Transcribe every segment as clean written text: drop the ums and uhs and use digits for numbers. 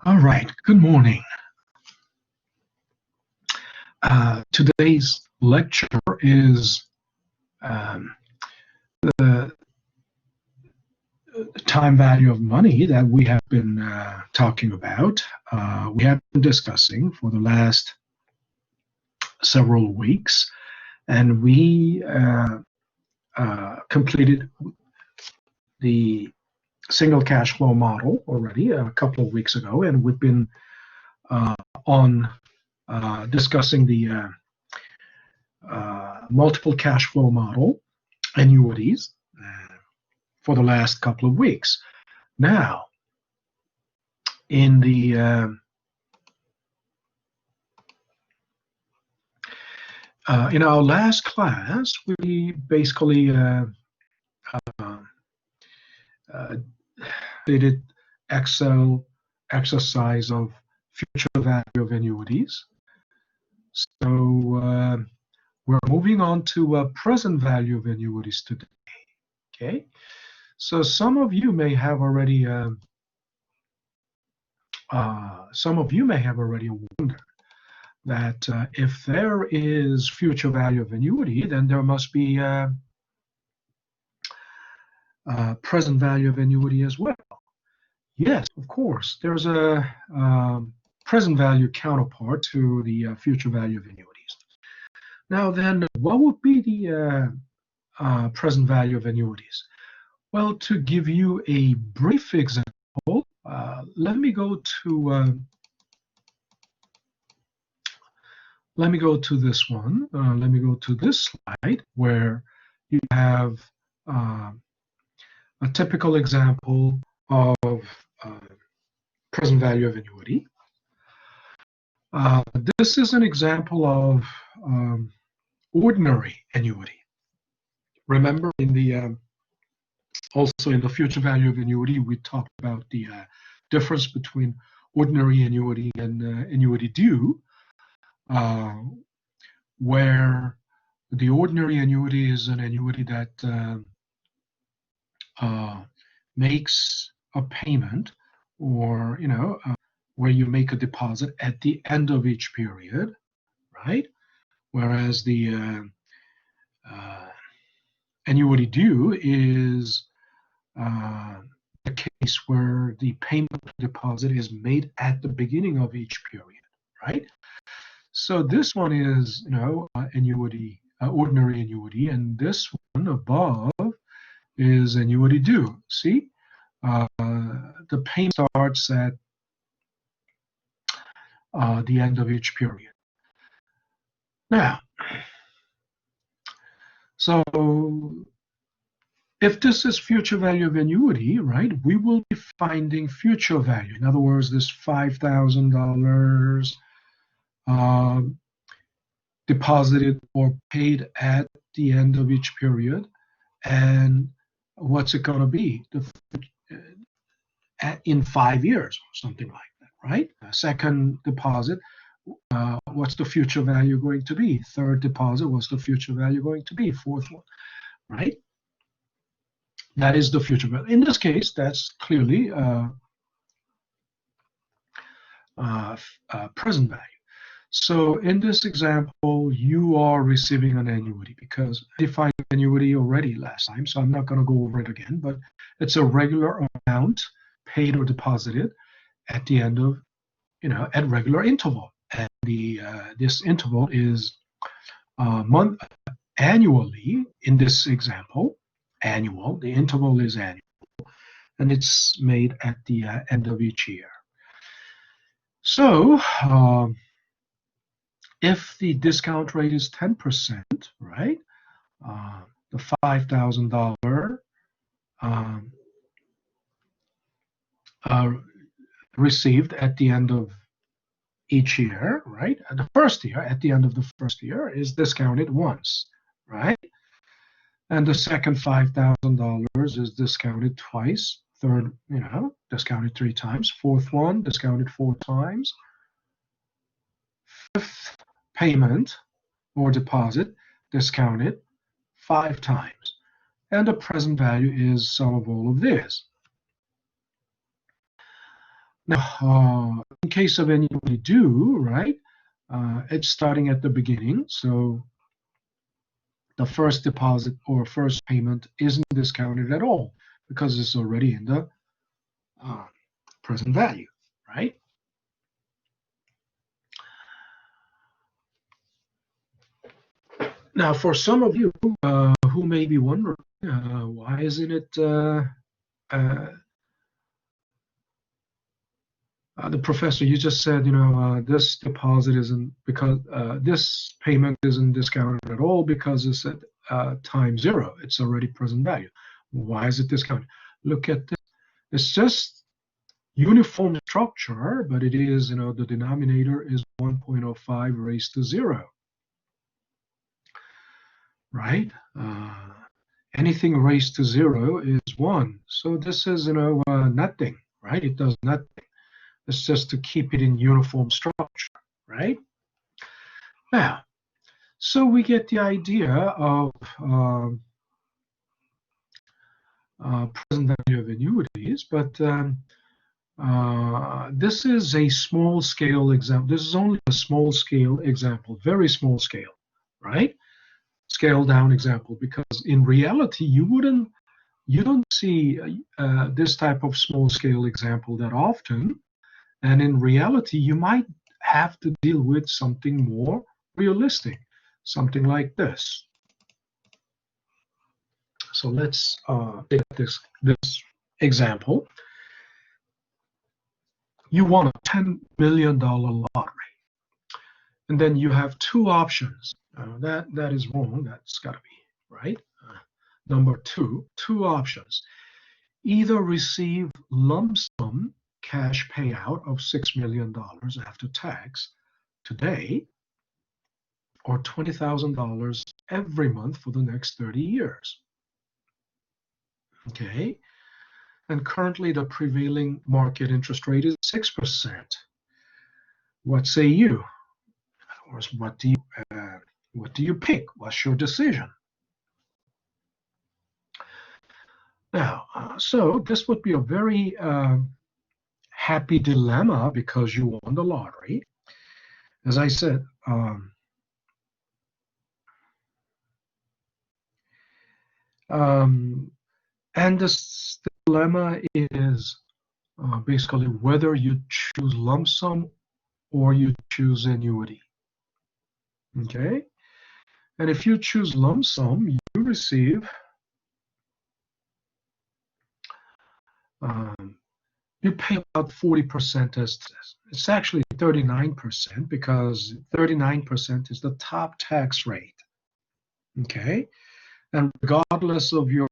All right, good morning. Today's lecture is um, the time value of money that we have been talking about. We have been discussing for the last several weeks, and we completed the single cash flow model already a couple of weeks ago, and we've been on discussing the multiple cash flow model, annuities, for the last couple of weeks. Now, in the in our last class, we basically did Excel exercise of future value of annuities. So we're moving on to present value of annuities today. Okay, so some of you may have already wondered that if there is future value of annuity, then there must be present value of annuity as well. Yes, of course, there's a present value counterpart to the future value of annuities. Now then, what would be the present value of annuities? Well, to give you a brief example, let me go to this one. Let me go to this slide where you have a typical example of present value of annuity. This is an example of ordinary annuity. Remember, in the also in the future value of annuity, we talked about the difference between ordinary annuity and annuity due, where the ordinary annuity is an annuity that makes a payment, or where you make a deposit at the end of each period, right? Whereas the annuity due is the case where the payment deposit is made at the beginning of each period, right? So this one is, annuity, ordinary annuity, and this one above is annuity due. See, the payment starts at the end of each period. Now, so if this is future value of annuity, right, we will be finding future value. In other words, this $5,000 deposited or paid at the end of each period, and what's it going to be in 5 years or something like that, right? Second deposit, what's the future value going to be? Third deposit, what's the future value going to be? Fourth one, right? That is the future value. In this case, that's clearly present value. So in this example, you are receiving an annuity, because I defined annuity already last time, so I'm not going to go over it again, but it's a regular amount paid or deposited at the end of, at regular interval. And this interval is annually. In this example, annual. The interval is annual, and it's made at the end of each year. So if the discount rate is 10%, right, the $5,000 received at the end of each year, right, the first year, at the end of the first year, is discounted once, right? And the second $5,000 is discounted twice. Third, discounted 3 times. Fourth one, discounted 4 times. Fifth payment or deposit, discounted 5 times. And the present value is sum of all of this. Now, in case of annuity due, right, it's starting at the beginning. So the first deposit or first payment isn't discounted at all because it's already in the uh, present value, right? Now, for some of you who may be wondering, why isn't it uh, the professor, you just said, this deposit isn't because this payment isn't discounted at all because it's at time zero. It's already present value. Why is it discounted? Look at this. It's just uniform structure, but it is, the denominator is 1.05 raised to zero, right? Anything raised to zero is one. So this is, nothing, right? It does nothing. It's just to keep it in uniform structure, right? Now, so we get the idea of present value of annuities, but this is a small scale example. This is only a small scale example, very small scale, right? Scale down example, because in reality, you don't see this type of small scale example that often. And in reality, you might have to deal with something more realistic, something like this. So let's take this example. You won a $10 million lottery, and then you have two options. That is wrong. That's got to be right. Number two options. Either receive lump sum cash payout of $6 million after tax today, or $20,000 every month for the next 30 years. Okay. And currently the prevailing market interest rate is 6%. What say you? Or what do you pick? What's your decision? Now, so this would be a very happy dilemma because you won the lottery. As I said, and this dilemma is basically whether you choose lump sum or you choose annuity. Okay? And if you choose lump sum, you receive you pay about 40% as this. It's actually 39% because 39% is the top tax rate. Okay? And regardless of your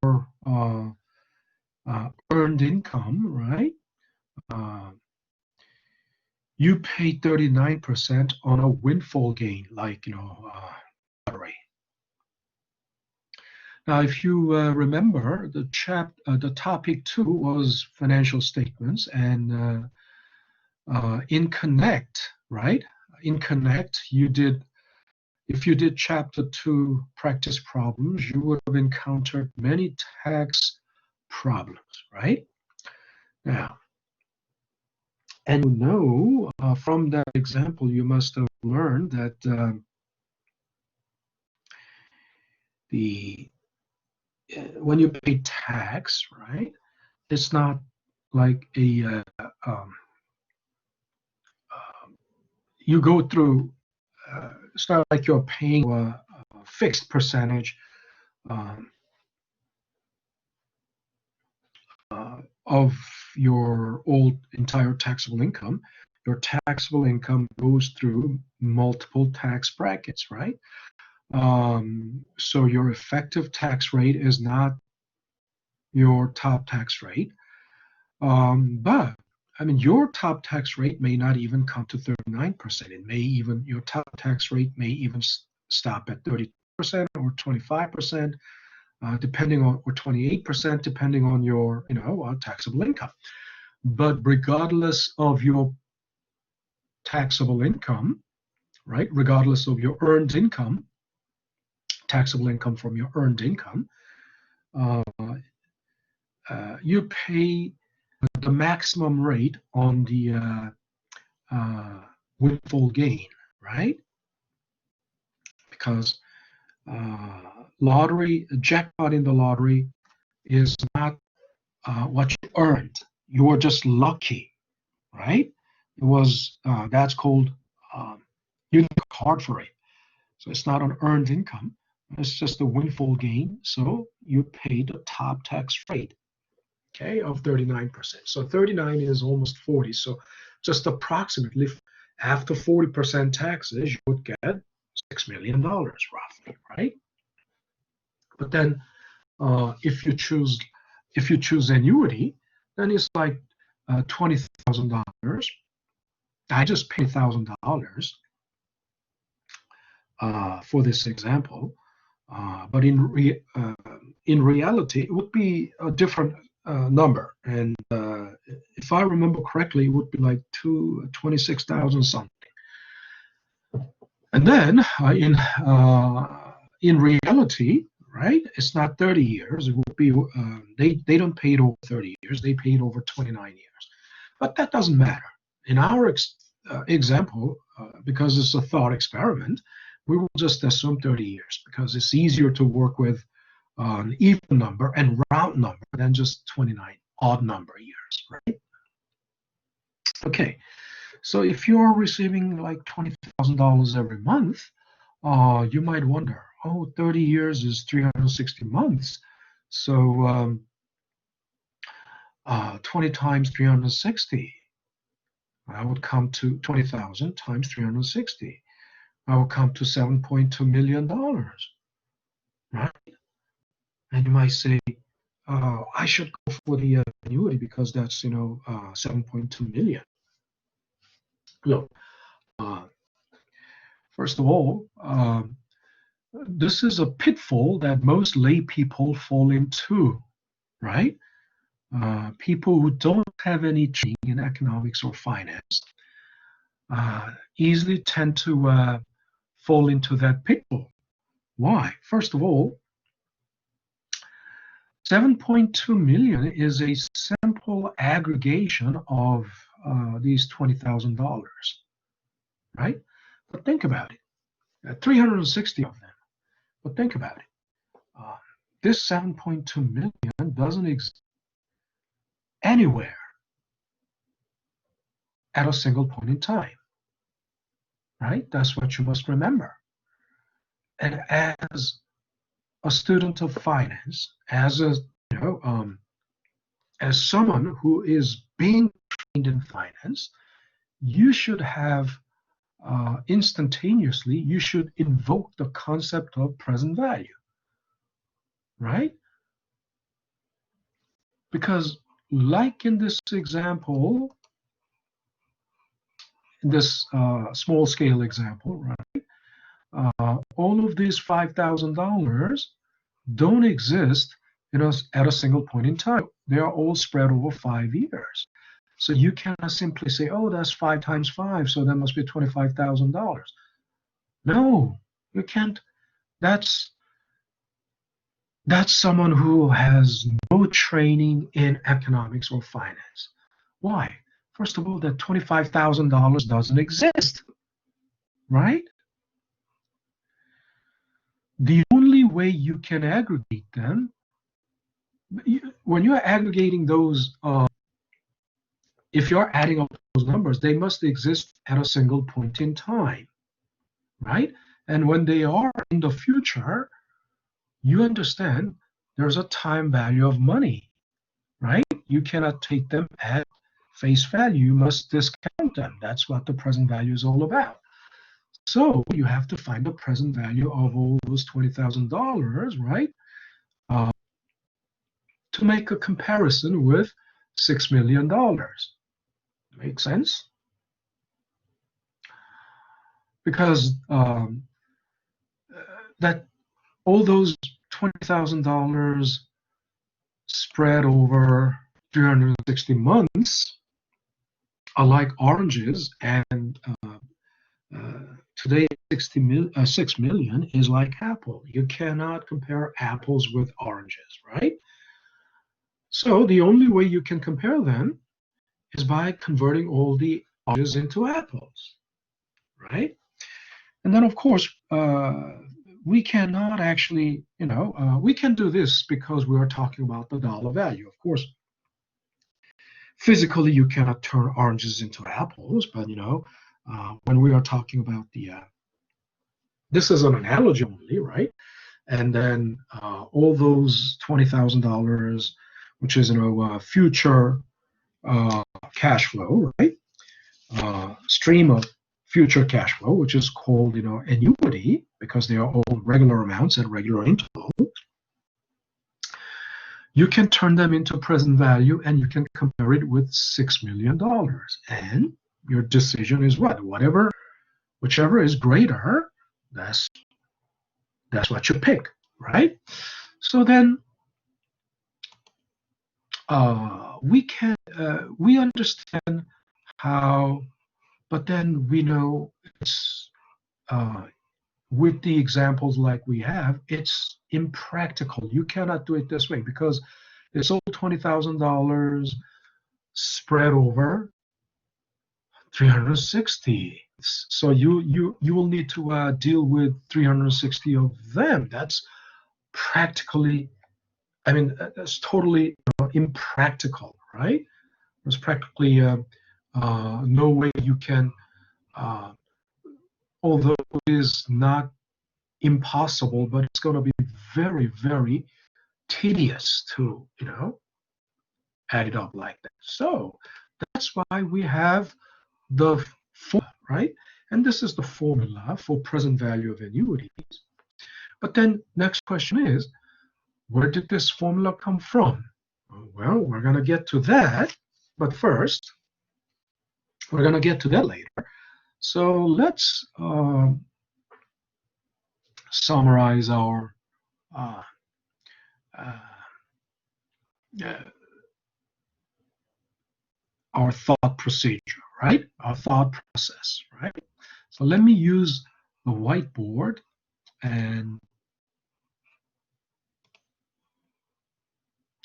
earned income, right? You pay 39% on a windfall gain, like, lottery. Now, if you remember, the topic 2 was financial statements, and in Connect, right? In Connect, if you did chapter 2 practice problems, you would have encountered many tax problems, right? Now, and from that example, you must have learned that when you pay tax, right, it's not like you go through. It's not like you're paying a fixed percentage of your entire taxable income. Your taxable income goes through multiple tax brackets, right? So your effective tax rate is not your top tax rate. But I mean, your top tax rate may not even come to 39%. Your top tax rate may even stop at 30% or 25%, depending on, or 28%, depending on your, taxable income. But regardless of your taxable income, right, regardless of your earned income, taxable income from your earned income, you pay the maximum rate on the windfall gain, right? Because lottery, jackpot in the lottery is not what you earned. You were just lucky, right? It was that's called you work hard for it. So it's not an earned income. It's just a windfall gain. So you pay the top tax rate, okay, of 39%. So 39 is almost 40. So just approximately after 40% taxes, you would get $6 million roughly, right? But then if you choose annuity, then it's like $20,000. I just paid $1,000 for this example, but in reality, it would be a different number. And if I remember correctly, it would be like 26,000 something. And then in reality, right, it's not 30 years. It would be they don't pay it over 30 years. They pay it over 29 years. But that doesn't matter. In our example, because it's a thought experiment, we will just assume 30 years because it's easier to work with an even number and round number than just 29 odd number years, right? Okay, so if you're receiving like $20,000 every month, you might wonder, oh, 30 years is 360 months. So 20 times 360, I would come to 20,000 times 360. I will come to $7.2 million, right? And you might say, I should go for the annuity because that's, 7.2 million. Look, first of all, this is a pitfall that most lay people fall into, right? People who don't have any training in economics or finance easily tend to fall into that pitfall. Why? First of all, 7.2 million is a simple aggregation of these $20,000, right? But think about it, 360 of them. But think about it. This 7.2 million doesn't exist anywhere at a single point in time, right? That's what you must remember. And as a student of finance, as someone who is being trained in finance, you should have instantaneously, you should invoke the concept of present value, right? Because like in this example, this small scale example, right? All of these $5,000 don't exist at a single point in time. They are all spread over 5 years. So you cannot simply say, oh, that's 5 times 5, so that must be $25,000. No, you can't. That's someone who has no training in economics or finance. Why? First of all, that $25,000 doesn't exist, right? The only way you can aggregate them, when you're aggregating those, if you're adding up those numbers, they must exist at a single point in time, right? And when they are in the future, you understand there's a time value of money, right? You cannot take them at face value. You must discount them. That's what the present value is all about. So you have to find the present value of all those $20,000, right? To make a comparison with $6 million. Make sense? Because that all those $20,000 spread over 360 months are like oranges, and today 6 million is like apple. You cannot compare apples with oranges, right? So the only way you can compare them is by converting all the oranges into apples, right? And then, of course, we cannot actually, we can do this because we are talking about the dollar value. Of course, physically, you cannot turn oranges into apples, but, when we are talking about this is an analogy only, right? And then all those $20,000, which is, future cash flow, right? Stream of future cash flow, which is called, annuity, because they are all regular amounts at regular intervals. You can turn them into present value, and you can compare it with $6 million. And your decision is what? Whichever is greater, that's what you pick, right? So then we understand how, but then we know it's with the examples like we have, it's impractical. You cannot do it this way because it's all $20,000 spread over 360. So you will need to deal with 360 of them. That's practically, I mean, that's totally impractical, right? There's practically no way you can, although it is not impossible, but it's going to be very, very tedious to, add it up like that. So that's why we have the formula, right? And this is the formula for present value of annuities. But then next question is, where did this formula come from? Well, we're going to get to that, but first, we're going to get to that later. So let's summarize our uh, uh, our thought procedure, right? Our thought process, right? So let me use the whiteboard, and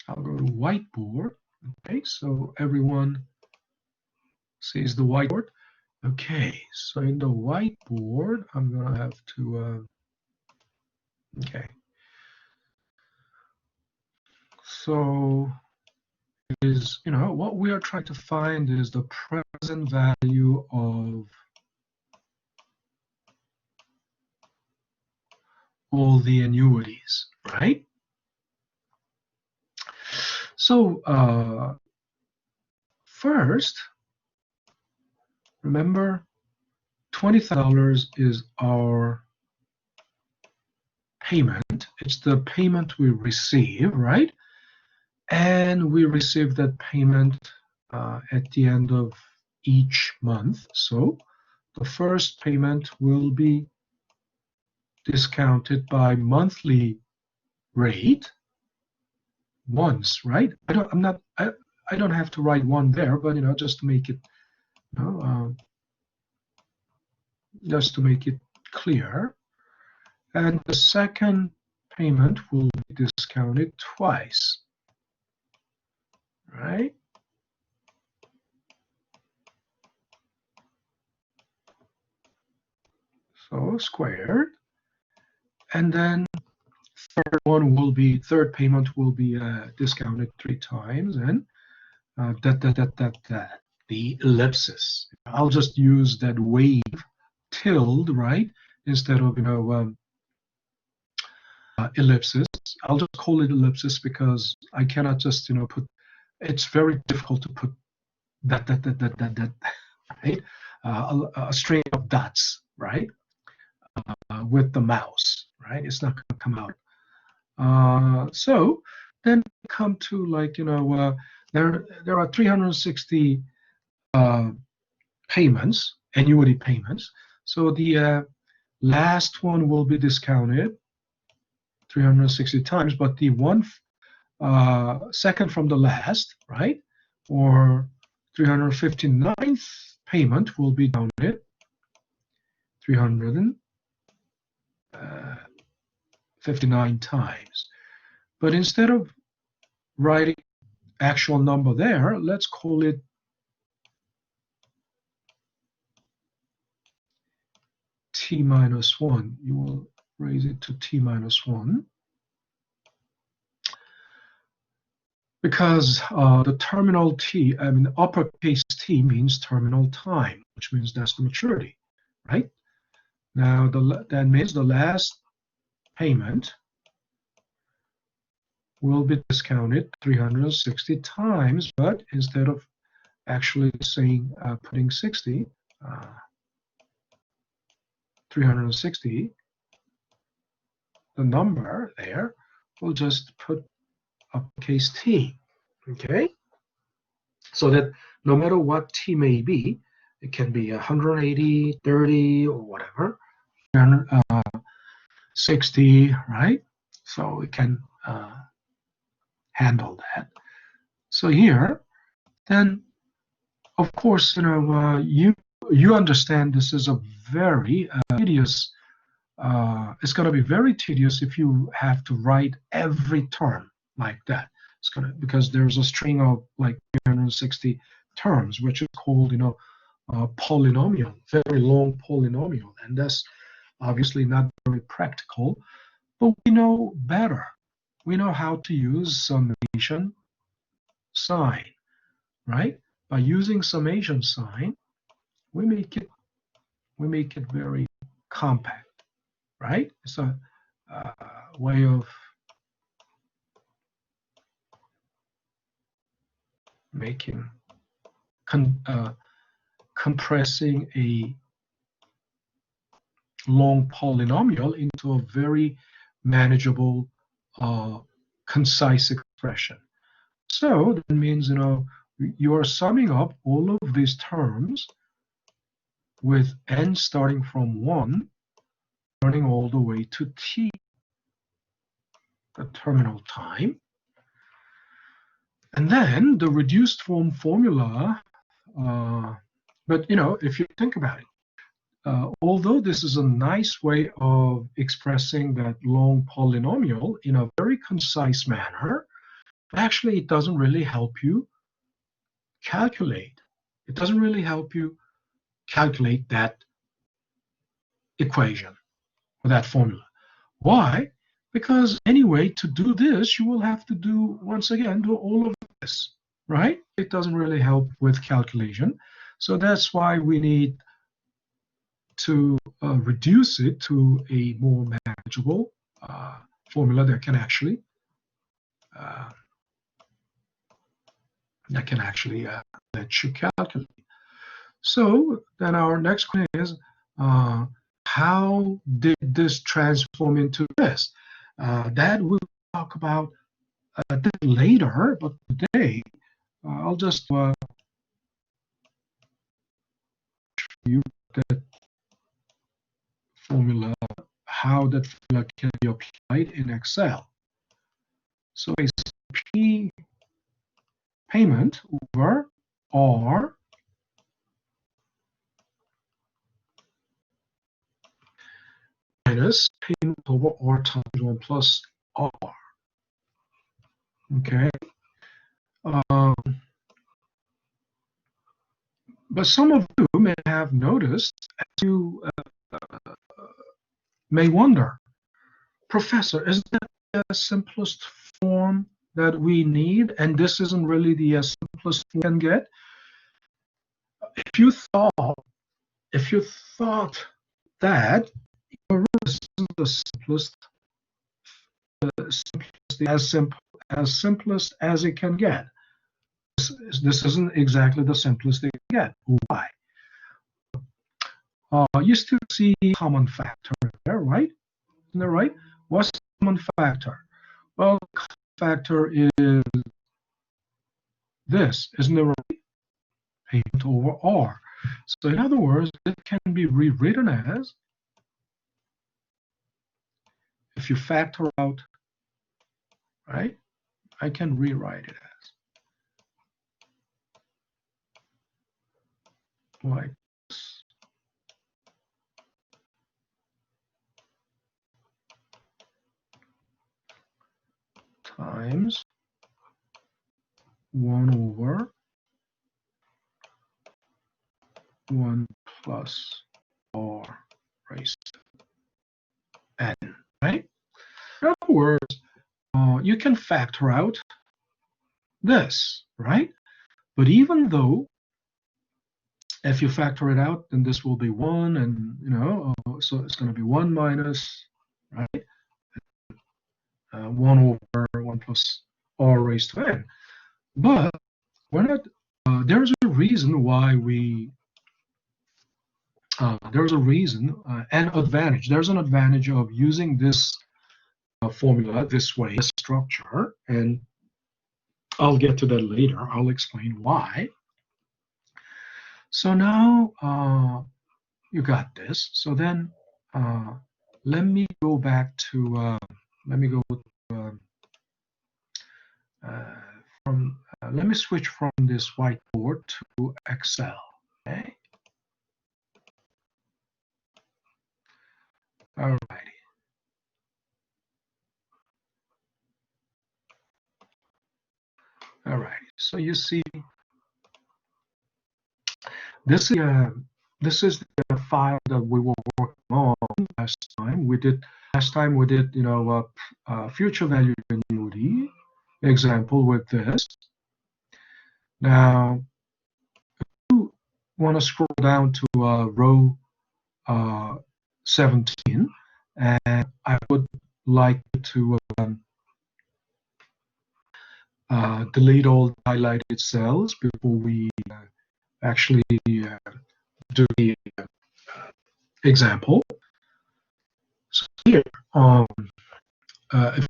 I'll go to whiteboard. Okay, so everyone sees the whiteboard. Okay, so in the whiteboard, I'm gonna have to, okay. So is, what we are trying to find is the present value of all the annuities, right? So first, remember, $20,000 is our payment. It's the payment we receive, right? And we receive that payment at the end of each month. So the first payment will be discounted by monthly rate once, right? I don't have to write one there, but just to make it, just to make it clear. And the second payment will be discounted twice, right? So squared. And then third payment will be discounted 3 times, and the ellipsis. I'll just use that wave tilde, right, instead of ellipsis. I'll just call it ellipsis because I cannot just put. It's very difficult to put that right, a string of dots, right, with the mouse, right. It's not going to come out. So then come to there are 360 payments, annuity payments. So the last one will be discounted 360 times, but the one second from the last, right, or 359th payment will be counted 359 times. But instead of writing actual number there, let's call it t minus 1. You will raise it to t minus 1. Because the terminal t, I mean, uppercase t means terminal time, which means that's the maturity, right? Now, that means the last payment will be discounted 360 times, but instead of actually saying putting 60, 360, the number there, we'll just put uppercase t, okay? So that no matter what t may be, it can be 180, 30, or whatever, 60, right? So we can handle that. So here, then, of course, you understand this is a very tedious. It's going to be very tedious if you have to write every term like that. It's going to, because there's a string of like 360 terms, which is called, polynomial, very long polynomial, and that's obviously not very practical. But we know better. We know how to use summation sign, right? By using summation sign, we make it very compact, right? It's a way of making compressing a long polynomial into a very manageable, concise expression. So that means, you are summing up all of these terms with n starting from 1, running all the way to t, the terminal time. And then the reduced form formula, but if you think about it, although this is a nice way of expressing that long polynomial in a very concise manner, actually it doesn't really help you calculate. It doesn't really help you calculate that equation or that formula. Why? Because anyway, to do this, you will have to do, once again, do all of this, right? It doesn't really help with calculation. So that's why we need to reduce it to a more manageable formula that can actually let you calculate. So then our next question is, how did this transform into this? That we'll talk about a bit later, but today I'll just show you that formula, how that formula can be applied in Excel. So it's P payment over R minus payment over R times 1 plus R. Okay. But some of you may have noticed, as you may wonder, Professor, is that the simplest form that we need? And this isn't really the simplest we can get? If you thought that, this isn't the simplest as it can get. This isn't exactly the simplest it can get. Why? You still see common factor there, right? Isn't that right? What's the common factor? Well, the common factor is this, isn't it right? Payment over R. So in other words, it can be rewritten as, if you factor out, right? I can rewrite it as like this. Times 1 over 1 plus r raised to n, right? In other words, you can factor out this, right? But even though if you factor it out, then this will be 1, and so it's going to be 1 minus, right? 1 over 1 plus r raised to n. But we're not. There's a reason why we. There's a reason, an advantage. There's an advantage of using this formula this way, this structure, and I'll get to that later. I'll explain why. So now you got this. So then let me go back to let me go let me switch from this whiteboard to Excel. Okay. All righty. All right. So you see, this is the file that we were working on last time. We did future value annuity example with this. Now, if you want to scroll down to row 17, and I would like to delete all highlighted cells before we actually do the example. So here, if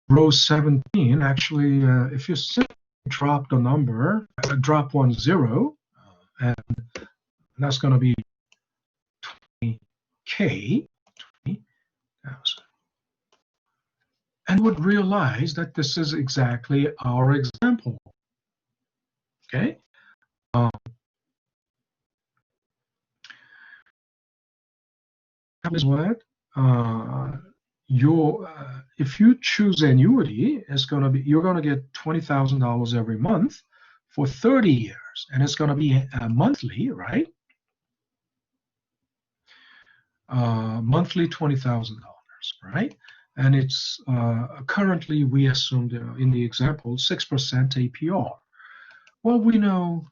row 17, actually, if you simply drop the number, drop 1 0, and that's going to be 20K, 20,000. And would realize that this is exactly our example. Okay. That is what if you choose annuity, it's going to be, you're going to get $20,000 every month for 30 years, and it's going to be monthly, right? Monthly $20,000, right? And it's currently, we assumed in the example 6% APR. Well, we know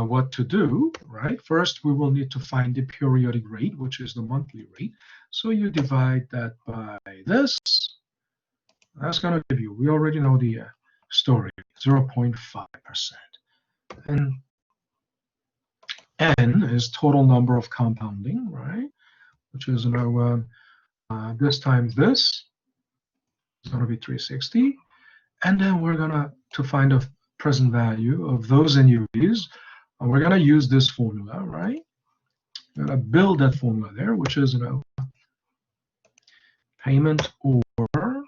what to do, right? First, we will need to find the periodic rate, which is the monthly rate. So you divide that by this. That's going to give you, we already know the story, 0.5%. And N is total number of compounding, right? Which is, this times this is going to be 360. And then we're going to find a present value of those annuities, and we're going to use this formula, right? We're going to build that formula there, which is, payment over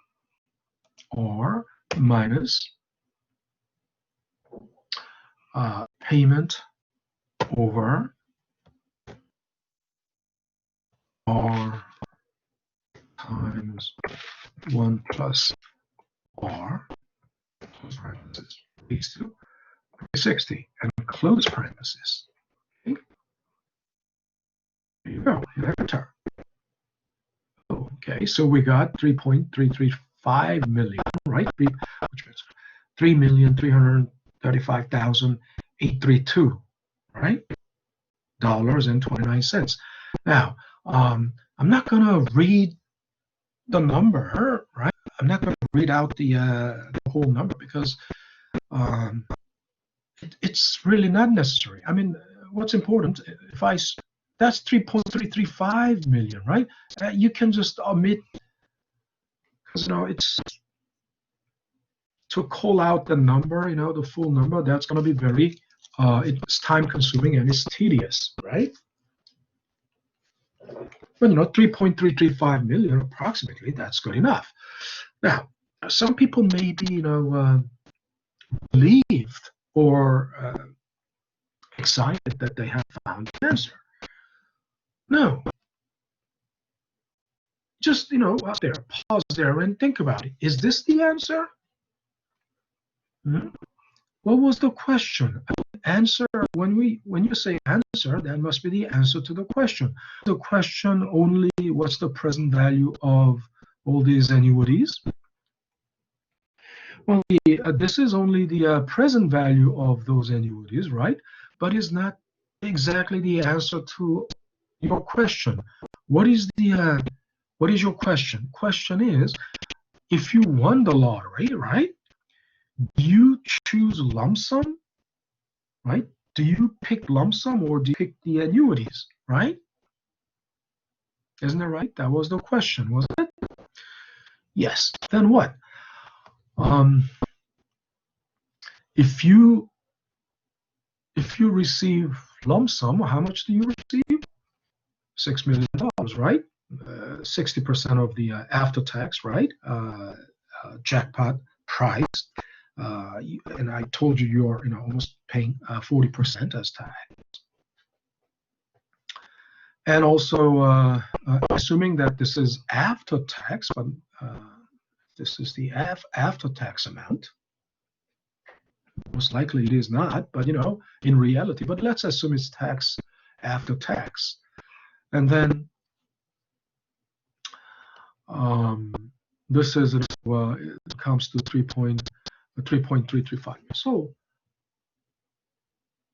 R minus payment over R times 1 plus R, close parentheses, these two, 360, and close parentheses. Okay. There you go, enter. Okay, so we got 3.335 million, right? Which means 3,335,832, right? $29. Now, I'm not going to read the number, right? I'm not going to read out the whole number because it's really not necessary. I mean, what's important, that's 3.335 million, right? You can just omit, because it's to call out the number, the full number. That's going to be very, it's time consuming and it's tedious, right? But 3.335 million approximately, that's good enough. Now, some people may be, relieved or excited that they have found the answer. No. Just, out there, pause there and think about it. Is this the answer? What was the question? Answer, when you say answer, that must be the answer to the question. The question only, what's the present value of all these annuities? Well, this is only the present value of those annuities, right? But it's not exactly the answer to your question. What is your question? Question is, if you won the lottery, right? Do you choose lump sum, right? Do you pick lump sum or do you pick the annuities, right? Isn't that right? That was the question, wasn't it? Yes. Then what? Um, if you receive lump sum, how much do you receive? $6 million, right? 60% of the after tax, right? Jackpot price. And I told you you're almost paying 40% as tax. And also, assuming that this is after tax, but this is the after tax amount. Most likely it is not, but in reality. But let's assume it's tax after tax, and then this is it comes to 3.335. So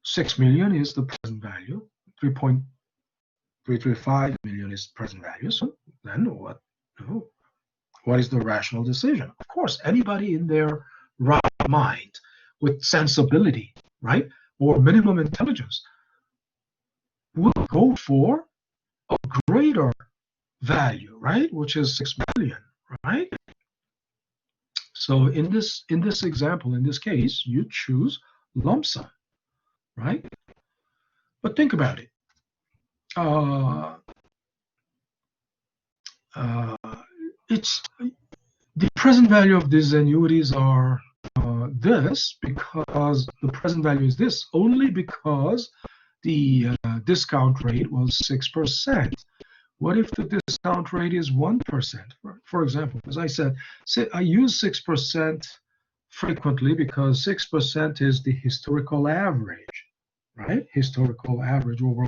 6 million is the present value. 3.335 million is present value. So then what? What is the rational decision? Of course, anybody in their right mind with sensibility, right, or minimum intelligence will go for a greater value, right, which is 6 million, right? So in this example, in this case, you choose lump sum, right? But think about it. It's the present value of these annuities are this, because the present value is this only because the discount rate was 6%. What if the discount rate is 1%? For example, as I said, I use 6% frequently because 6% is the historical average, right? Historical average over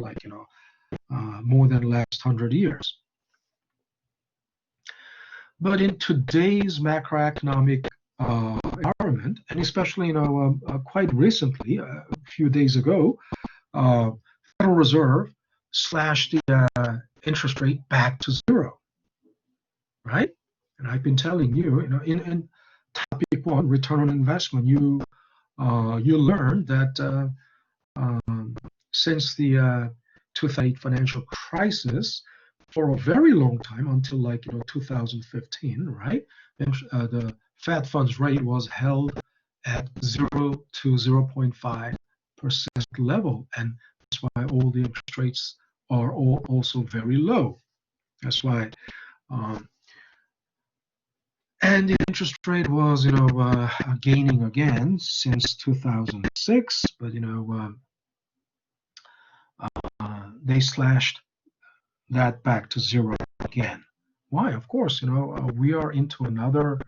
more than the last 100 years. But in today's macroeconomic environment, and especially quite recently, a few days ago, Federal Reserve slashed the interest rate back to zero, right? And I've been telling you, in topic one, return on investment, you learned that since the 2008 financial crisis, for a very long time, until 2015, right? The Fed funds rate was held at 0 to 0.5% level, and that's why all the interest rates are also very low. That's why, and the interest rate was gaining again since 2006, but they slashed that back to zero again. Why? Of course, we are into another,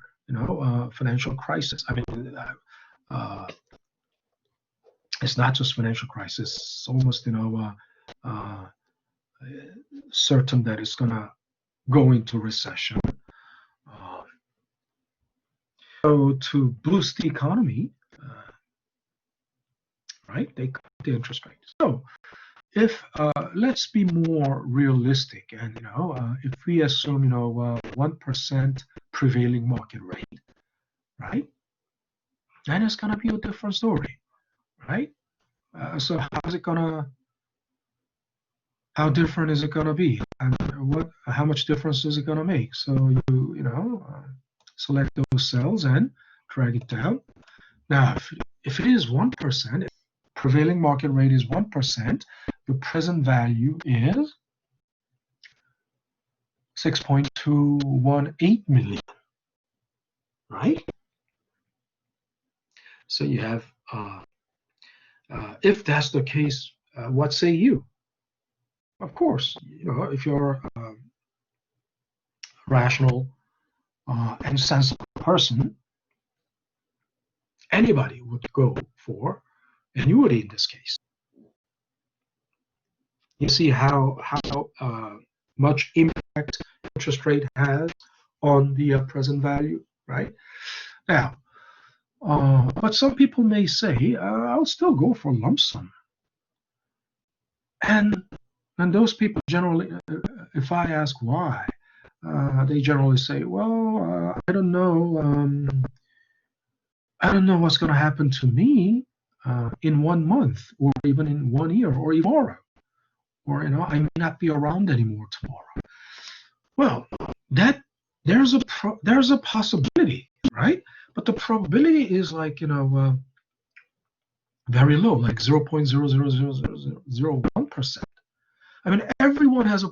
financial crisis. I mean, it's not just financial crisis. It's almost, certain that it's going to go into recession. So to boost the economy, right? They cut the interest rate. So if let's be more realistic, and if we assume 1% prevailing market rate, right, then it's gonna be a different story, right? So how different is it gonna be, and how much difference is it gonna make? So you select those cells and drag it down. Now, if it is 1%, prevailing market rate is 1%, the present value is 6.218 million, right? So you have, if that's the case, what say you? Of course, if you're a rational and sensible person, anybody would go for annuity in this case. You see how much impact interest rate has on the present value, right? Now, but some people may say, I'll still go for lump sum. And those people generally, if I ask why, they generally say, well, I don't know. I don't know what's going to happen to me in 1 month, or even in 1 year, or tomorrow, or I may not be around anymore tomorrow. Well, that there's a possibility, right? But the probability is like very low, like 0.0000001%. I mean, everyone has a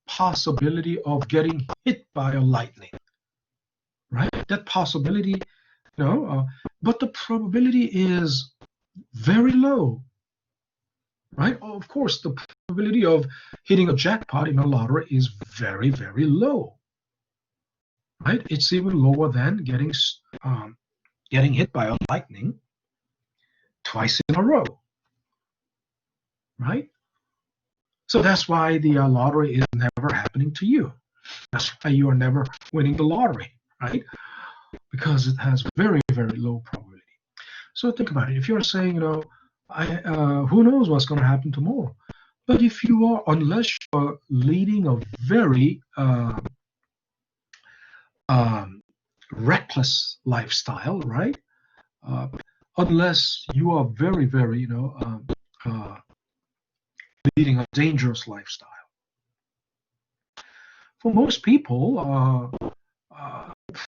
possibility of getting hit by a lightning, right? That possibility, but the probability is very low, right? Of course, the probability of hitting a jackpot in a lottery is very, very low, right? It's even lower than getting hit by a lightning twice in a row, right? So that's why the lottery is never happening to you. That's why you are never winning the lottery, right? Because it has very, very low probability. So think about it. If you're saying, who knows what's going to happen tomorrow? But if you are, unless you're leading a very reckless lifestyle, right? Unless you are very, very, leading a dangerous lifestyle. For most people,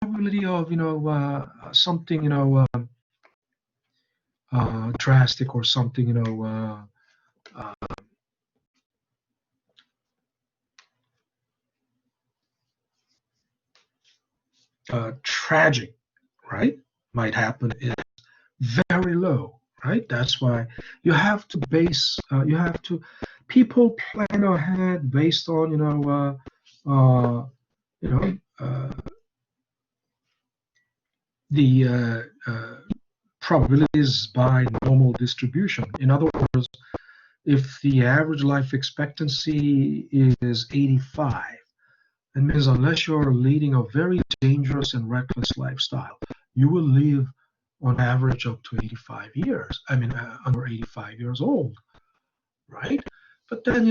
probability of something drastic or something tragic, right, might happen is very low, right? That's why you have to people plan ahead based on the probabilities by normal distribution. In other words, if the average life expectancy is 85, it means unless you're leading a very dangerous and reckless lifestyle, you will live on average up to 85 years. I mean, under 85 years old, right? But then,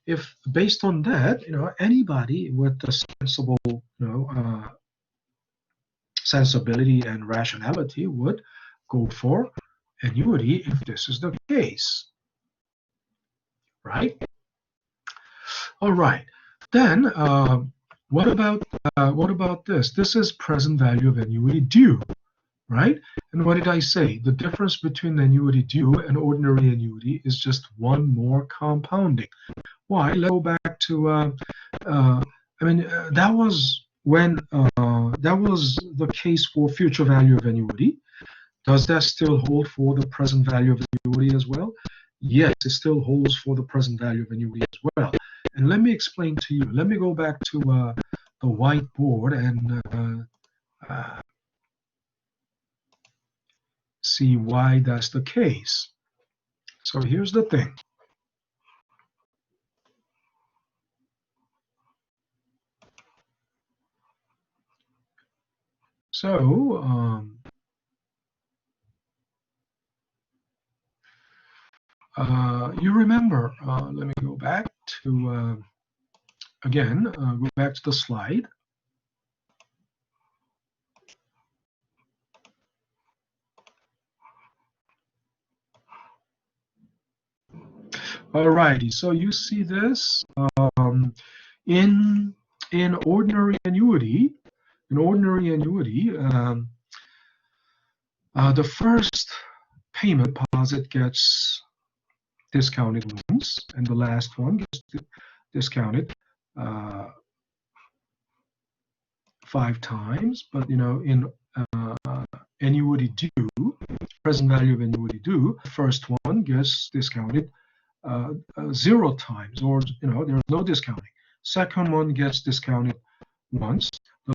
if based on that, anybody with a sensible, sensibility and rationality would go for annuity if this is the case, right? All right. Then what about this? This is present value of annuity due, right? And what did I say? The difference between annuity due and ordinary annuity is just one more compounding. Why? Let's go back to that was when that was the case for future value of annuity. Does that still hold for the present value of annuity as well? Yes, it still holds for the present value of annuity as well. And let me explain to you. Let me go back to the whiteboard and see why that's the case. So here's the thing. So you remember, let me go back to, again, go back to the slide. All righty, so you see this in ordinary annuity. In ordinary annuity, the first payment deposit gets discounted once, and the last one gets discounted 5 times. But in annuity due, present value of annuity due, the first one gets discounted 0 times, or there's no discounting. Second one gets discounted once.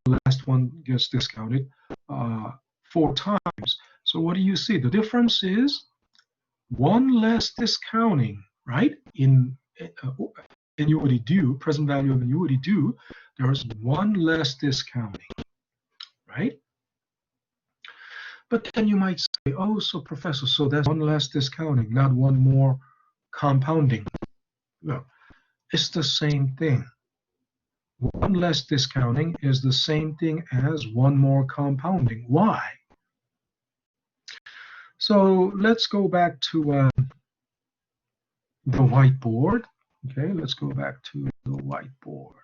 The last one gets discounted 4 times. So what do you see? The difference is one less discounting, right? In annuity due, present value of annuity due, there's one less discounting, right? But then you might say, oh, so professor, so that's one less discounting, not one more compounding. Well, it's the same thing. One less discounting is the same thing as one more compounding. Why? So let's go back to the whiteboard. Okay, let's go back to the whiteboard.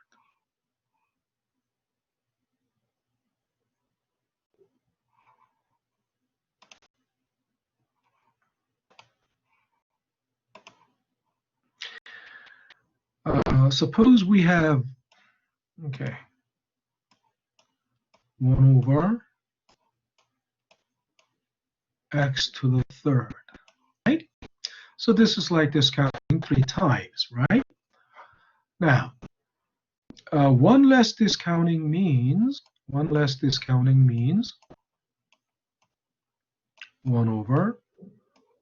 Suppose we have, okay, 1 over x to the third, right? So this is like discounting 3 times, right? Now, one less discounting means 1 over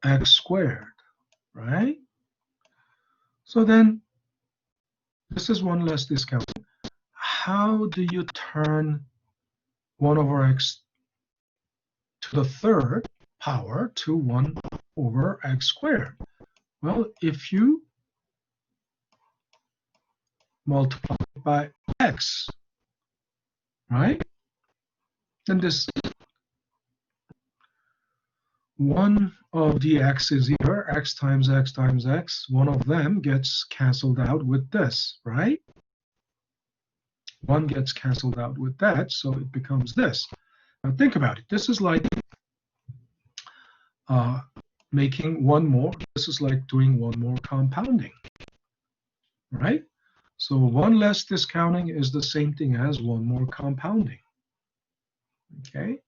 x squared, right? So then this is 1 less discounting. How do you turn 1 over x to the third power to 1 over x squared? Well, if you multiply by x, right? Then this one of the x's here, x times x times x, one of them gets canceled out with this, right? One gets canceled out with that, so it becomes this. Now think about it. This is like making one more. This is like doing one more compounding, right? So one less discounting is the same thing as one more compounding. Okay.